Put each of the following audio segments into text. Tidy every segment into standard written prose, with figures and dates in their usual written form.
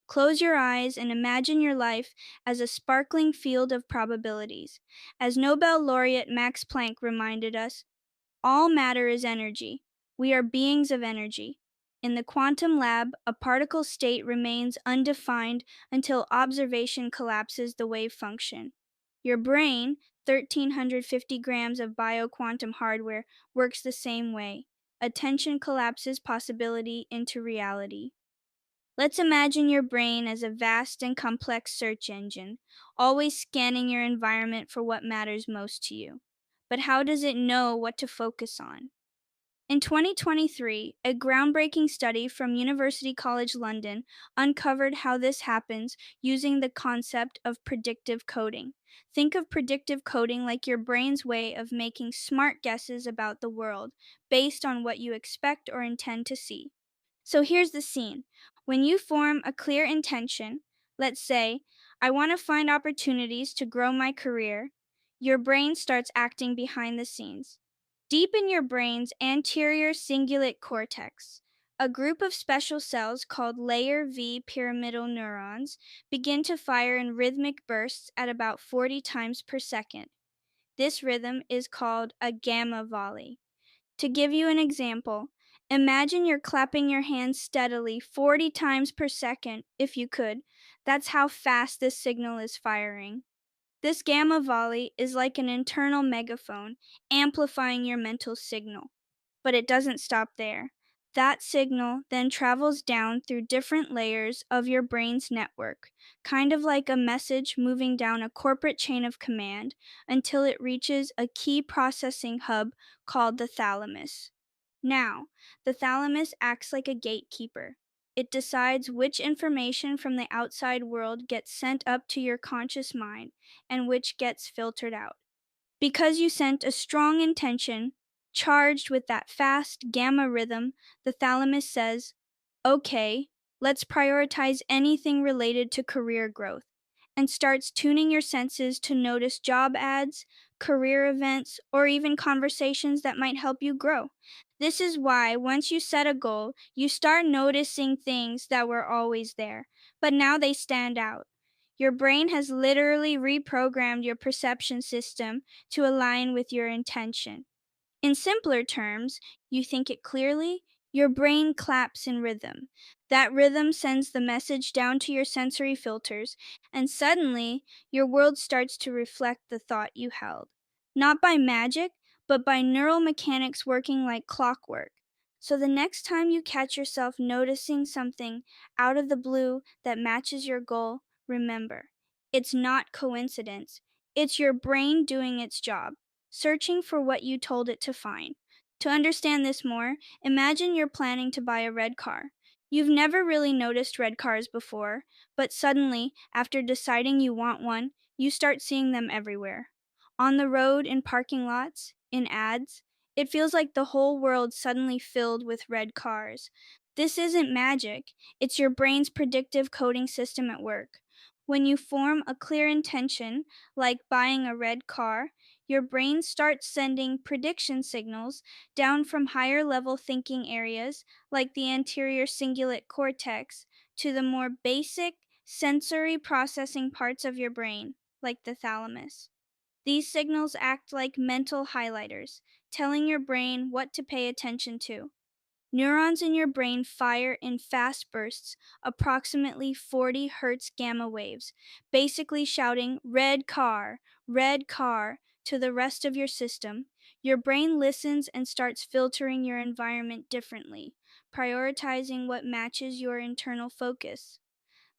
Close your eyes and imagine your life as a sparkling field of probabilities. As Nobel laureate Max Planck reminded us, all matter is energy. We are beings of energy. In the quantum lab, a particle state remains undefined until observation collapses the wave function. Your brain, 1,350 grams of bioquantum hardware, works the same way. Attention collapses possibility into reality. Let's imagine your brain as a vast and complex search engine, always scanning your environment for what matters most to you. But how does it know what to focus on? In 2023, a groundbreaking study from University College London uncovered how this happens using the concept of predictive coding. Think of predictive coding like your brain's way of making smart guesses about the world based on what you expect or intend to see. So here's the scene. When you form a clear intention, let's say, I want to find opportunities to grow my career, your brain starts acting behind the scenes. Deep in your brain's anterior cingulate cortex, a group of special cells called layer V pyramidal neurons begin to fire in rhythmic bursts at about 40 times per second. This rhythm is called a gamma volley. To give you an example, imagine you're clapping your hands steadily 40 times per second, if you could. That's how fast this signal is firing. This gamma volley is like an internal megaphone, amplifying your mental signal. But it doesn't stop there. That signal then travels down through different layers of your brain's network, kind of like a message moving down a corporate chain of command until it reaches a key processing hub called the thalamus. Now, the thalamus acts like a gatekeeper. It decides which information from the outside world gets sent up to your conscious mind and which gets filtered out. Because you sent a strong intention, charged with that fast gamma rhythm, the thalamus says, okay, let's prioritize anything related to career growth, and starts tuning your senses to notice job ads, career events, or even conversations that might help you grow. This is why, once you set a goal, you start noticing things that were always there, but now they stand out. Your brain has literally reprogrammed your perception system to align with your intention. In simpler terms, you think it clearly, your brain claps in rhythm. That rhythm sends the message down to your sensory filters, and suddenly, your world starts to reflect the thought you held. Not by magic, but by neural mechanics working like clockwork. So the next time you catch yourself noticing something out of the blue that matches your goal, remember, it's not coincidence. It's your brain doing its job, searching for what you told it to find. To understand this more, imagine you're planning to buy a red car. You've never really noticed red cars before, but suddenly, after deciding you want one, you start seeing them everywhere. On the road, in parking lots, in ads. It feels like the whole world suddenly filled with red cars. This isn't magic, it's your brain's predictive coding system at work. When you form a clear intention, like buying a red car, your brain starts sending prediction signals down from higher level thinking areas, like the anterior cingulate cortex, to the more basic sensory processing parts of your brain, like the thalamus. These signals act like mental highlighters, telling your brain what to pay attention to. Neurons in your brain fire in fast bursts, approximately 40 hertz gamma waves, basically shouting, red car, to the rest of your system. Your brain listens and starts filtering your environment differently, prioritizing what matches your internal focus.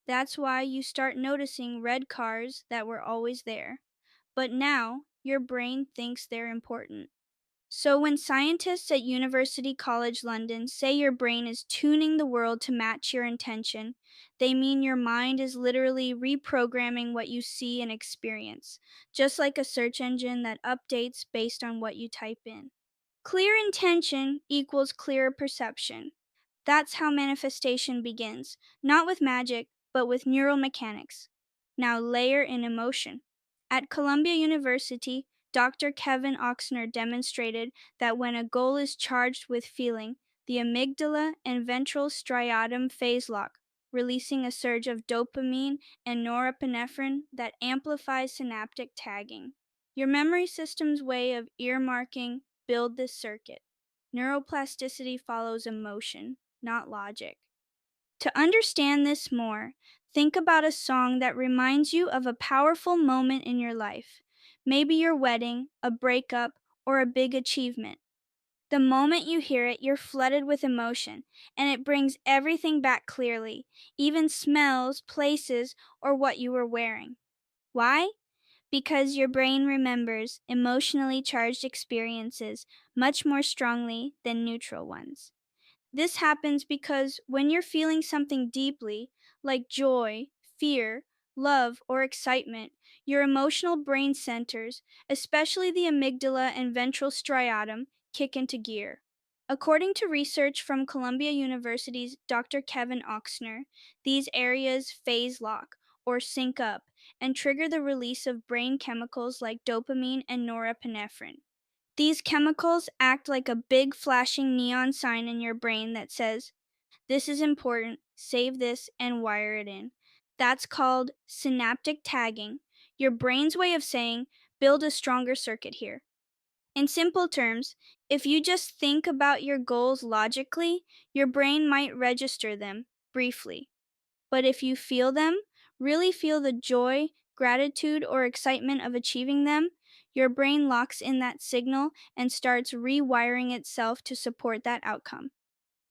That's why you start noticing red cars that were always there. But now, your brain thinks they're important. So, when scientists at University College London say your brain is tuning the world to match your intention, they mean your mind is literally reprogramming what you see and experience, just like a search engine that updates based on what you type in. Clear intention equals clearer perception. That's how manifestation begins, not with magic, but with neural mechanics. Now layer in emotion. At Columbia University, Dr. Kevin Oxner demonstrated that when a goal is charged with feeling, the amygdala and ventral striatum phase lock. releasing a surge of dopamine and norepinephrine that amplifies synaptic tagging. Your memory system's way of earmarking build this circuit. Neuroplasticity follows emotion, not logic. To understand this more, think about a song that reminds you of a powerful moment in your life. Maybe your wedding, a breakup, or a big achievement. The moment you hear it, you're flooded with emotion, and it brings everything back clearly, even smells, places, or what you were wearing. Why? Because your brain remembers emotionally charged experiences much more strongly than neutral ones. This happens because when you're feeling something deeply, like joy, fear, love, or excitement, your emotional brain centers, especially the amygdala and ventral striatum, kick into gear. According to research from Columbia University's Dr. Kevin Oxner, these areas phase lock or sync up and trigger the release of brain chemicals like dopamine and norepinephrine. These chemicals act like a big flashing neon sign in your brain that says, "This is important, save this, and wire it in." That's called synaptic tagging, your brain's way of saying, "Build a stronger circuit here." In simple terms, if you just think about your goals logically, your brain might register them briefly. But if you feel them, really feel the joy, gratitude, or excitement of achieving them, your brain locks in that signal and starts rewiring itself to support that outcome.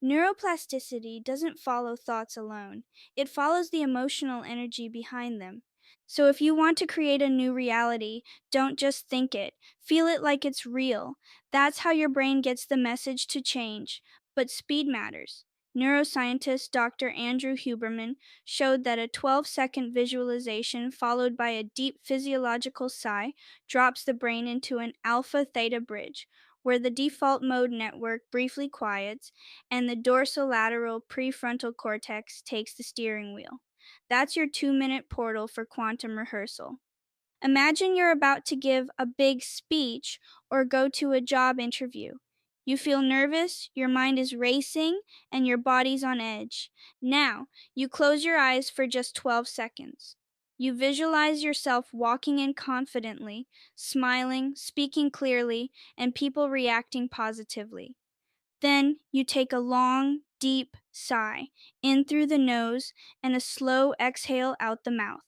Neuroplasticity doesn't follow thoughts alone, it follows the emotional energy behind them. So if you want to create a new reality, don't just think it, feel it like it's real. That's how your brain gets the message to change. But speed matters. Neuroscientist Dr. Andrew Huberman showed that a 12-second visualization followed by a deep physiological sigh drops the brain into an alpha theta bridge, where the default mode network briefly quiets and the dorsolateral prefrontal cortex takes the steering wheel. That's your 2-minute portal for quantum rehearsal. Imagine you're about to give a big speech or go to a job interview. You feel nervous, your mind is racing, and your body's on edge. Now, you close your eyes for just 12 seconds. You visualize yourself walking in confidently, smiling, speaking clearly, and people reacting positively. Then you take a long, deep sigh in through the nose and a slow exhale out the mouth.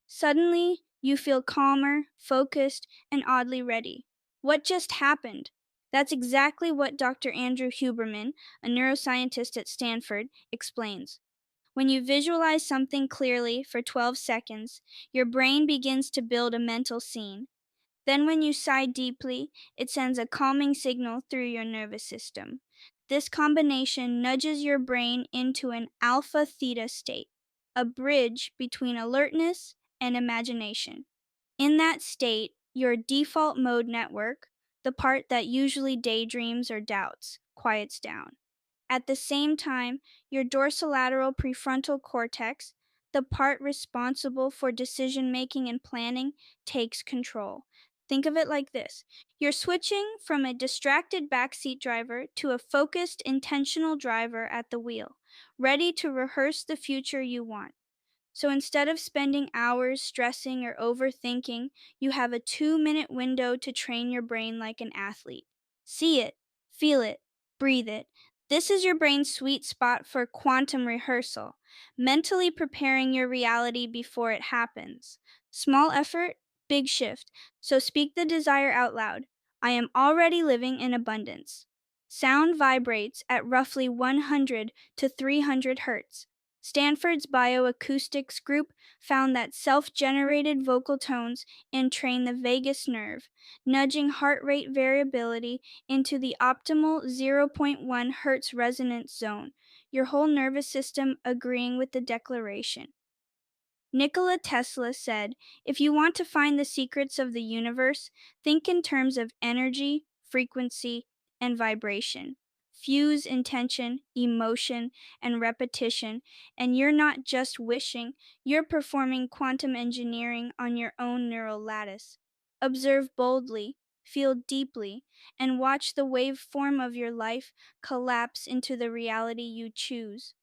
Suddenly, you feel calmer, focused, and oddly ready. What just happened? That's exactly what Dr. Andrew Huberman, a neuroscientist at Stanford, explains. When you visualize something clearly for 12 seconds, your brain begins to build a mental scene. Then, when you sigh deeply, it sends a calming signal through your nervous system. This combination nudges your brain into an alpha theta state, a bridge between alertness and imagination. In that state, your default mode network, the part that usually daydreams or doubts, quiets down. At the same time, your dorsolateral prefrontal cortex, the part responsible for decision making and planning, takes control. Think of it like this: you're switching from a distracted backseat driver to a focused, intentional driver at the wheel, ready to rehearse the future you want. So instead of spending hours stressing or overthinking, you have a 2-minute window to train your brain like an athlete. See it, feel it, breathe it. This is your brain's sweet spot for quantum rehearsal, mentally preparing your reality before it happens. Small effort, big shift. So speak the desire out loud. I am already living in abundance. Sound vibrates at roughly 100 to 300 hertz. Stanford's bioacoustics group found that self-generated vocal tones entrain the vagus nerve, nudging heart rate variability into the optimal zero point 0.1 hertz resonance zone, your whole nervous system agreeing with the declaration. Nikola Tesla said, "If you want to find the secrets of the universe, think in terms of energy, frequency, and vibration. Fuse intention, emotion, and repetition, and you're not just wishing, you're performing quantum engineering on your own neural lattice." Observe boldly, feel deeply, and watch the waveform of your life collapse into the reality you choose.